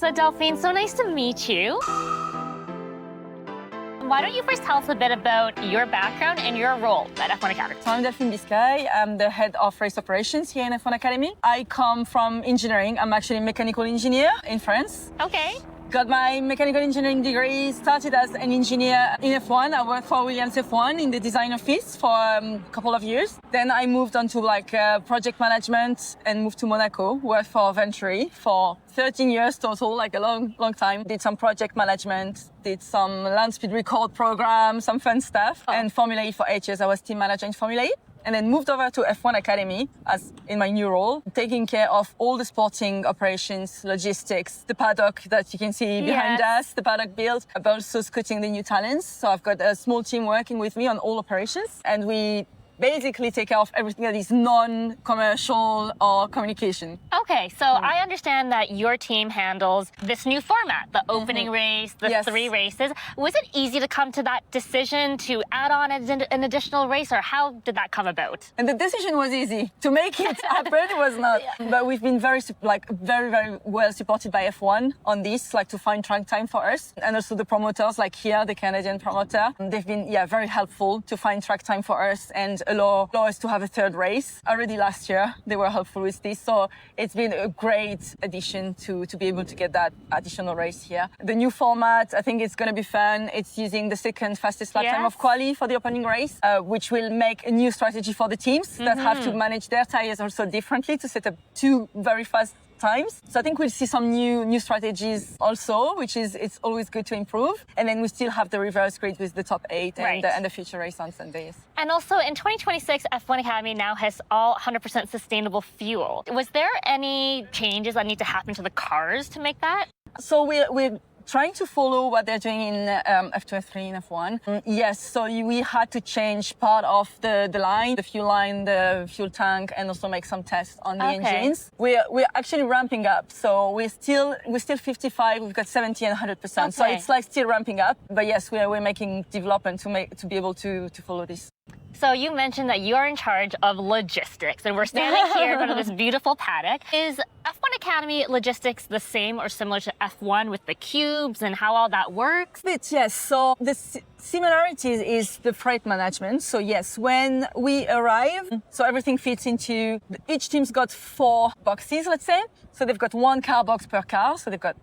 So Delphine, so nice to meet you. Why don't you first tell us a bit about your background and your role at F1 Academy? So I'm Delphine Biscaye. I'm the head of race operations here in F1 Academy. I come from engineering. I'm actually a mechanical engineer in France. Okay. Got my mechanical engineering degree, started as an engineer in F1. I worked for Williams F1 in the design office for a couple of years. Then I moved on to project management and moved to Monaco, worked for Venturi for 13 years total, like a long time. Did some project management, did some land speed record program, some fun stuff. And Formula E for 8 years. I was team manager in Formula E. And then moved over to F1 Academy as in my new role, taking care of all the sporting operations, logistics, the paddock that you can see behind us, the paddock build, but also scouting the new talents. So I've got a small team working with me on all operations, and we basically take care of everything that is non-commercial or communication. Okay, so I understand that your team handles this new format, the opening race, the 3 races. Was it easy to come to that decision to add on an additional race, or how did that come about? And the decision was easy. To make it happen, it was not. But we've been very, very well supported by F1 on this, to find track time for us. And also the promoters, like here, the Canadian promoter, they've been, very helpful to find track time for us and allow us to have a 3rd race. Already last year, they were helpful with this. So it's been a great addition to be able to get that additional race here. The new format, I think it's going to be fun. It's using the 2nd fastest lap time of quali for the opening race, which will make a new strategy for the teams that have to manage their tires also differently to set up 2 very fast times. So I think we'll see some new strategies also, which is, it's always good to improve. And then we still have the reverse grid with the top 8 and the future race on Sundays. And also in 2026, F1 Academy now has all 100% sustainable fuel. Was there any changes that need to happen to the cars to make that? So we're trying to follow what they're doing in F2, F3, and F1. Yes, so we had to change part of the line, the fuel tank, and also make some tests on the engines. We're actually ramping up. So we're still 55, we've got 70 and 100%. So it's still ramping up. But yes, we're making development to be able to follow this. So you mentioned that you're in charge of logistics, and we're standing here in front of this beautiful paddock. Is F1 Academy logistics the same or similar to F1 with the cubes and how all that works? Yes. So the similarities is the freight management. So yes, when we arrive, so everything fits into, each team's got 4 boxes, let's say. So they've got 1 car box per car. So they've got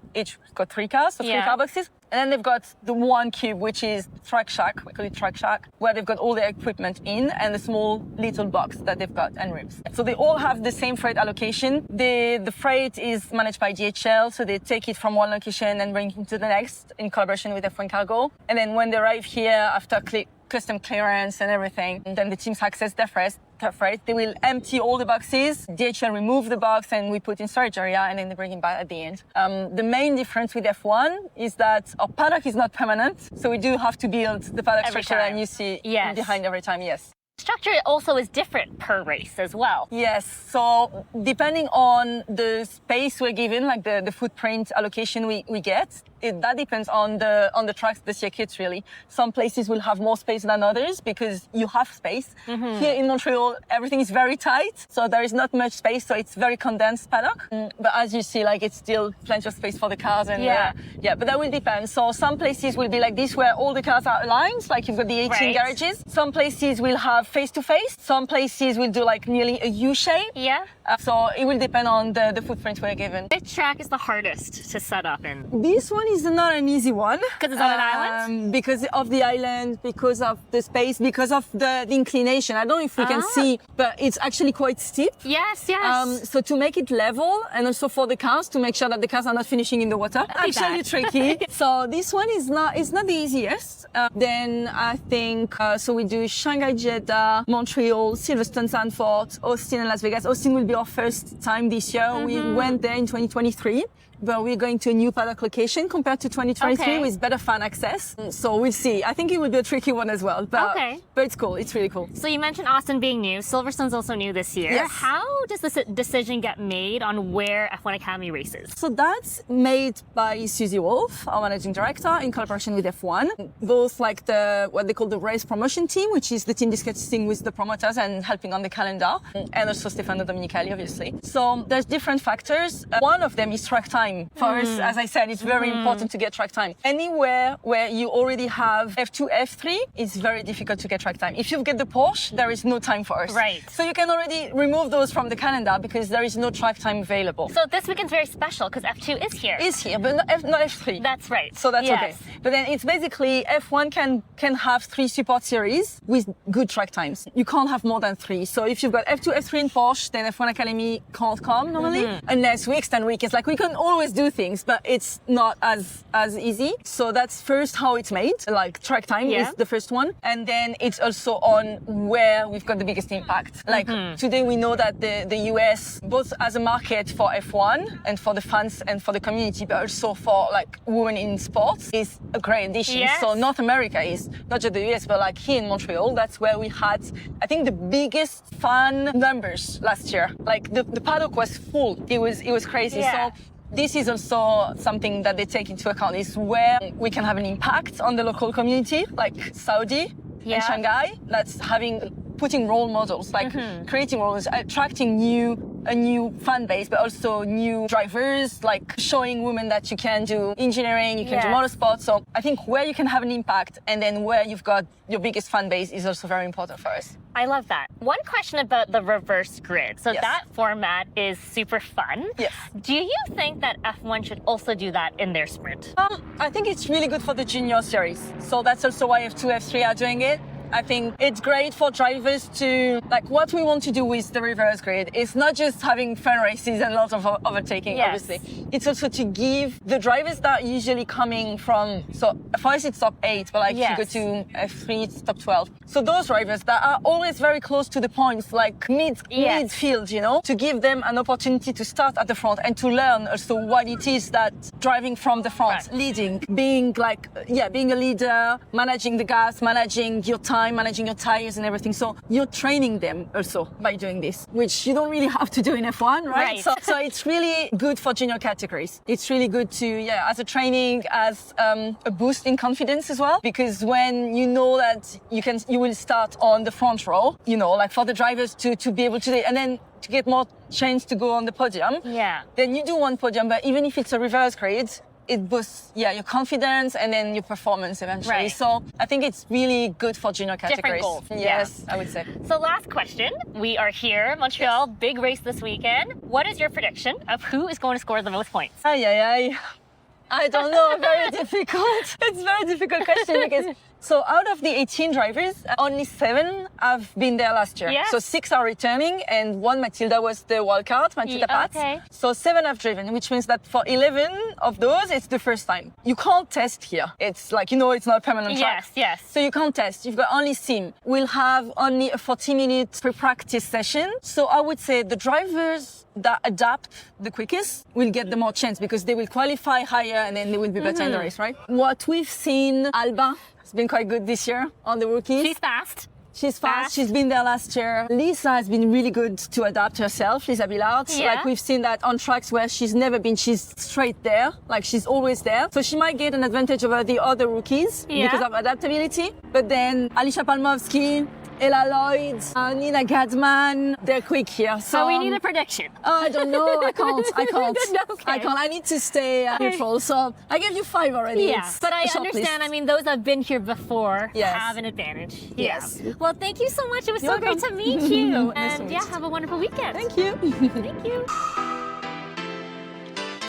3 cars, so 3 car boxes. And then they've got the 1 cube, which is track shack, we call it track shack, where they've got all their equipment in, and the small little box that they've got and rims. So they all have the same freight allocation. The freight is managed by DHL, so they take it from one location and bring it to the next in collaboration with F1 Cargo. And then when they arrive here after custom clearance and everything, and then the teams access their freight. They will empty all the boxes, DHL remove the box, and we put in storage area, and then they bring it back at the end. The main difference with F1 is that our paddock is not permanent, so we do have to build the paddock structure and you see behind every time, Structure also is different per race as well. Yes, so depending on the space we're given, like the footprint allocation we get, that depends on the tracks, the circuits really. Some places will have more space than others because you have space. Here in Montreal, everything is very tight, so there is not much space, so it's very condensed paddock. But as you see, it's still plenty of space for the cars and but that will depend. So some places will be like this where all the cars are aligned, like you've got the 18 garages. Some places will have face-to-face. Some places will do nearly a U shape. So it will depend on the footprint we're given. Which track is the hardest to set up in? This one is not an easy one. Because it's on an island? Because of the island, because of the space, because of the inclination. I don't know if we can see, but it's actually quite steep. Yes. So to make it level, and also for the cars, to make sure that the cars are not finishing in the water, actually tricky. So this one is not the easiest. Then I think, so we do Shanghai, Jeddah, Montreal, Silverstone, Zandvoort, Austin, and Las Vegas. Austin will be our first time this year. We went there in 2023. but we're going to a new paddock location compared to 2023 with better fan access. So we'll see. I think it will be a tricky one as well, but it's cool. It's really cool. So you mentioned Austin being new. Silverstone's also new this year. Yes. How does this decision get made on where F1 Academy races? So that's made by Susie Wolf, our managing director, in collaboration with F1. Both like what they call the race promotion team, which is the team discussing with the promoters and helping on the calendar, and also Stefano Domenicali, obviously. So there's different factors. One of them is track time. time. For us, as I said, it's very important to get track time. Anywhere where you already have F2, F3, it's very difficult to get track time. If you get the Porsche, there is no time for us. Right. So you can already remove those from the calendar because there is no track time available. So this weekend's very special because F2 is here. Is here, but not F3. That's right. So that's yes. okay. But then it's basically F1 can have 3 support series with good track times. You can't have more than 3. So if you've got F2, F3 in Porsche, then F1 Academy can't come normally unless we extend weekends. Like we can always do things, but it's not as easy. So that's first how it's made. Like track time is the first one. And then it's also on where we've got the biggest impact. Like today we know that the US, both as a market for F1 and for the fans and for the community, but also for like women in sports, is a great addition. Yes. So North America is not just the US, but like here in Montreal, that's where we had, I think, the biggest fan numbers last year. Like the paddock was full. It was crazy. Yeah. So this is also something that they take into account, is where we can have an impact on the local community, like Saudi and Shanghai. That's putting role models, like creating role models, attracting a new fan base, but also new drivers, like showing women that you can do engineering, you can do motorsport. So I think where you can have an impact and then where you've got your biggest fan base is also very important for us. I love that. One question about the reverse grid. So that format is super fun. Yes. Do you think that F1 should also do that in their sprint? I think it's really good for the junior series. So that's also why F2, F3 are doing it. I think it's great for drivers to, like, what we want to do with the reverse grid is not just having fun races and lots of overtaking, obviously. It's also to give the drivers that are usually coming from, so for us it's top 8, but like if you go to F3, it's top 12. So those drivers that are always very close to the points, like midfield, you know, to give them an opportunity to start at the front and to learn also what it is that driving from the front, leading, being like, being a leader, managing the gas, managing your time, managing your tires and everything. So you're training them also by doing this, which you don't really have to do in F1, right? So it's really good for junior categories. It's really good to, as a training, as a boost in confidence as well, because when you know that you will start on the front row, you know, like for the drivers to be able to, and then to get more chance to go on the podium. Then you do one podium, but even if it's a reverse grid, it boosts, your confidence and then your performance eventually. So I think it's really good for junior categories. Different goals. Yes, I would say. So last question. We are here, Montreal, big race this weekend. What is your prediction of who is going to score the most points? I don't know, very difficult. It's a very difficult question because, so out of the 18 drivers, only 7 have been there last year. So 6 are returning and 1, Matilda, was the wildcard, Matilda Pats. So 7 have driven, which means that for 11 of those, it's the first time. You can't test here. It's like, you know, it's not a permanent track. So you can't test. You've got only sim. We'll have only a 40-minute pre-practice session. So I would say the drivers that adapt the quickest will get the more chance because they will qualify higher and then they will be better in the race, right? What we've seen, Alba has been quite good this year on the rookies. She's fast. She's fast. She's been there last year. Lisa has been really good to adapt herself, Lisa Billard. Like we've seen that on tracks where she's never been, she's straight there. Like she's always there. So she might get an advantage over the other rookies because of adaptability. But then Alicia Palmovsky, Ella Lloyd, Nina Gadman, they're quick here. So we need a prediction. I don't know. I can't. Okay. I can't. I need to stay neutral. So I gave you 5 already. But I understand. I mean, those that have been here before have an advantage. Yes. Well, thank you so much. It was so great to meet you. And have a wonderful weekend. Thank you. Thank you.